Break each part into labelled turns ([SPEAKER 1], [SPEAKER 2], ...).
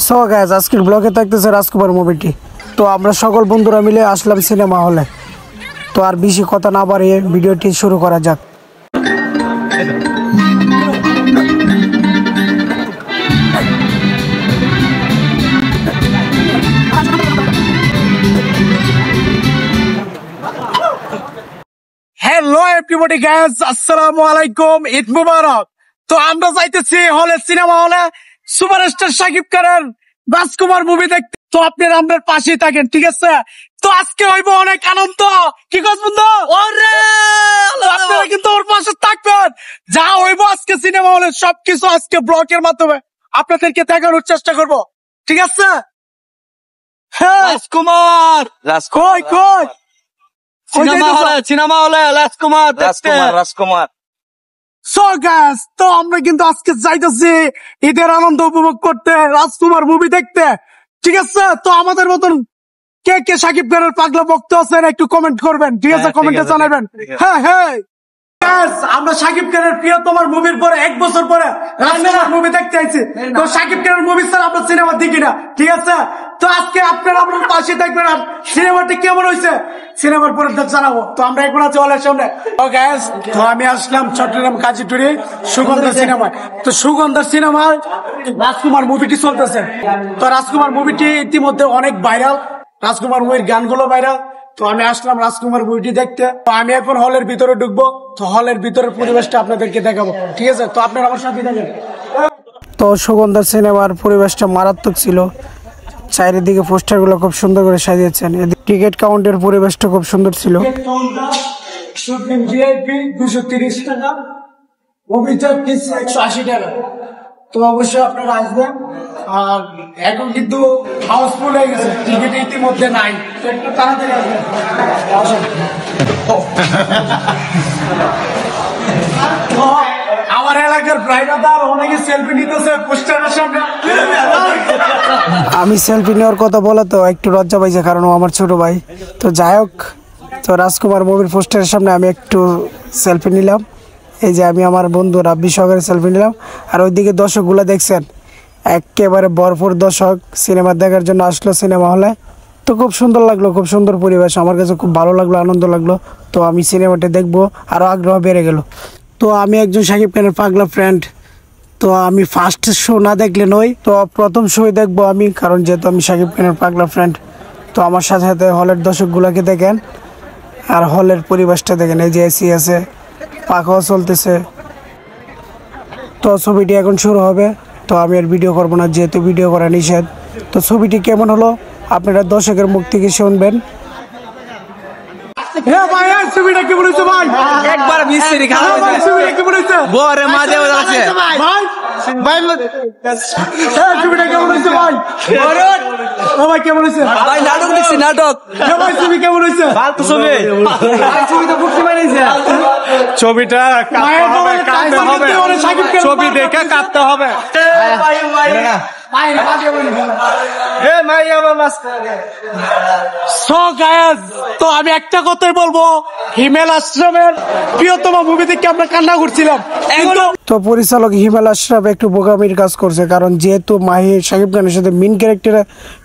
[SPEAKER 1] So guys আজকের ব্লগে থাকতেছে রাজকুমার মুভিটি। তো আমরা সকল বন্ধুরা মিলে আসলাম সিনেমা হলে। তো আর বেশি কথা না বাড়িয়ে ভিডিওটি শুরু করা যাক। হ্যালো এভরিবডি গাইস, আসসালামু আলাইকুম, ঈদ মুবারক। তো আমরা যাইতেছি হলে, সিনেমা হলে সুপারস্টার শাকিব খানের রাজকুমার মুভি দেখতে। তো আপনারা আমাদের পাশেই থাকেন, ঠিক আছে? তো আজকে হইব অনেক আনন্দ। কি কাজ বন্ধু? আপনারা কিন্তু ওর পাশে থাকবেন। যা হইব আজকে সিনেমা হলে সবকিছু আজকে ব্লগের মাধ্যমে আপনাদেরকে দেখানোর চেষ্টা করব, ঠিক আছে? হ্যাঁ
[SPEAKER 2] রাজকুমার
[SPEAKER 1] কই কই
[SPEAKER 2] সিনেমা হলে রাজকুমার
[SPEAKER 1] সো গাইস, তো আমরা কিন্তু আজকে যাইতেছি ঈদের আনন্দ উপভোগ করতে, রাজকুমার মুভি দেখতে, ঠিক আছে? তো আমাদের মতন কে কে শাকিব খানের পাগলা ভক্ত আছেন একটু কমেন্ট করবেন, ঠিক আছে? কমেন্টে জানাবেন। হ্যাঁ হ্যাঁ গাইস, আমরা শাকিব খানের প্রিয়তমার মুভির পরে 1 বছর পরে রাজকুমার মুভি দেখতে আইছি। তো শাকিব খানের মুভি ছাড়া আমরা সিনেমা দেখি না, ঠিক আছে? তো আজকে আপনারা আমার পাশে থাকবেন। আর সিনেমাটি কেমন হয়েছে সিনেমার পরে জানাবো। তো আমরা এখন আছি হলের সামনে। ও গাইস, তো আমি আসলাম চট্টগ্রাম কাজীটুরি সুগন্ধা সিনেমায়। তো সুগন্ধা সিনেমায় রাজকুমার মুভিটি চলতেছে। তো রাজকুমার মুভিটি ইতিমধ্যে অনেক ভাইরাল, রাজকুমার মুভির গানগুলো ভাইরাল। তো আমি আসলাম রাজকুমার মুভিটি দেখতে। তো আমি এখন হলের ভিতরে ঢুকবো। তো হলের ভিতরের পরিবেশটা আপনাদেরকে দেখাবো, ঠিক আছে? তো আপনারা আমার সাথে দেখেন। তো সুগন্ধা সিনেমার পরিবেশটা মারাত্মক ছিল। চারিদিকে পোস্টার গুলো খুব সুন্দর করে সাজিয়েছেন। টিকিট কাউন্টের পরিবেশটা খুব সুন্দর ছিল। 230 টাকা, মুভিটা 180 টাকা। তো অবশ্যই আপনারা আসবেন। আর এখন কিন্তু হাউসফুল হয়ে গেছে, টিকিট ইতিমধ্যে নাই। তো একটু তাড়াতাড়ি আসবেন। আমার এলাকার প্রাইভেটার অনেকে সেলফি নিতেছে পোস্টারের সামনে। আমি সেলফি নেওয়ার কথা বলে তো একটু লজ্জা পাইছে, কারণ ও আমার ছোট ভাই। তো যাই হোক, তো রাজকুমার মুভির পোস্টারের সামনে আমি একটু সেলফি নিলাম। এই যে আমি আমার বন্ধু রাব্বি সহকারে সেলফি নিলাম। আর ওইদিকে দর্শকগুলো দেখছেন, একেবারে ভরপুর দর্শক সিনেমা দেখার জন্য আসলো সিনেমা হলে। তো খুব সুন্দর লাগলো, খুব সুন্দর পরিবেশ, আমার কাছে খুব ভালো লাগলো, আনন্দ লাগলো। তো আমি সিনেমাটা দেখবো আরো আগ্রহ বেড়ে গেল। তো আমি একজন শাকিব খানের পাগলা ফ্রেন্ড। তো আমি ফার্স্ট শো না দেখলে নই, তো প্রথম শো দেখবো আমি, কারণ যেহেতু আমি শাকিব খানের পাগলা ফ্রেন্ড। তো আমার সাথে সাথে হলের দর্শকগুলোকে দেখেন আর হলের পরিবেশটা দেখেন। এই যে এসি আছে, পাখাও চলতেছে। তো ছবিটি এখন শুরু হবে। তো আমি আর ভিডিও করবো না, যেহেতু ভিডিও করা নিষেধ। তো ছবিটি কেমন হলো আপনারা দর্শকের মুখ থেকে শুনবেন। ছবিটা কেমন হয়েছে ভাই?
[SPEAKER 2] একবার মিস্ত্রি খারাপ
[SPEAKER 1] ছবিটা কেমন হয়েছে?
[SPEAKER 2] বরে মাঝে আছে
[SPEAKER 1] ভাই ছবিটা কেমন হয়েছে ভাই? ভাই কেমন হয়েছে
[SPEAKER 2] ভাই? নাটক দেখছি, নাটক।
[SPEAKER 1] ভাই ছবি কেমন হয়েছে?
[SPEAKER 2] ফালতু ছবি। ছবিটা বুঝতে পারিছে,
[SPEAKER 3] ছবিটা কাঁদতে হবে, ছবি দেখে কাঁদতে হবে।
[SPEAKER 1] তো আমি একটা কথাই বলবো, হিমেল আশরাফের প্রিয়তমা মুভি দেখে আমরা কান্না করছিলাম। তো পরিচালক হিমেল আশরাফ একটু বোকামির কাজ করছে, কারণ যেহেতু মাহি শাকিব খানের সাথে মেন ক্যারেক্টারে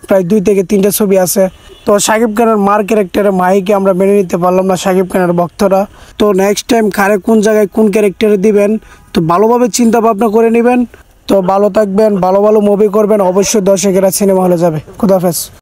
[SPEAKER 1] প্রায় 2 থেকে 3টা ছবি আছে। তো শাকিব খানের মার ক্যারেক্টারে মাহিকে আমরা মেনে নিতে পারলাম না শাকিব খানের ভক্তরা। তো নেক্সট টাইম কারে কোন জায়গায় কোন ক্যারেক্টারে দিবেন, তো ভালোভাবে চিন্তা ভাবনা করে নেবেন। তো ভালো থাকবেন, ভালো ভালো মুভি করবেন, অবশ্যই দর্শকেরা সিনেমা হলে যাবে। খুদাহাফেজ।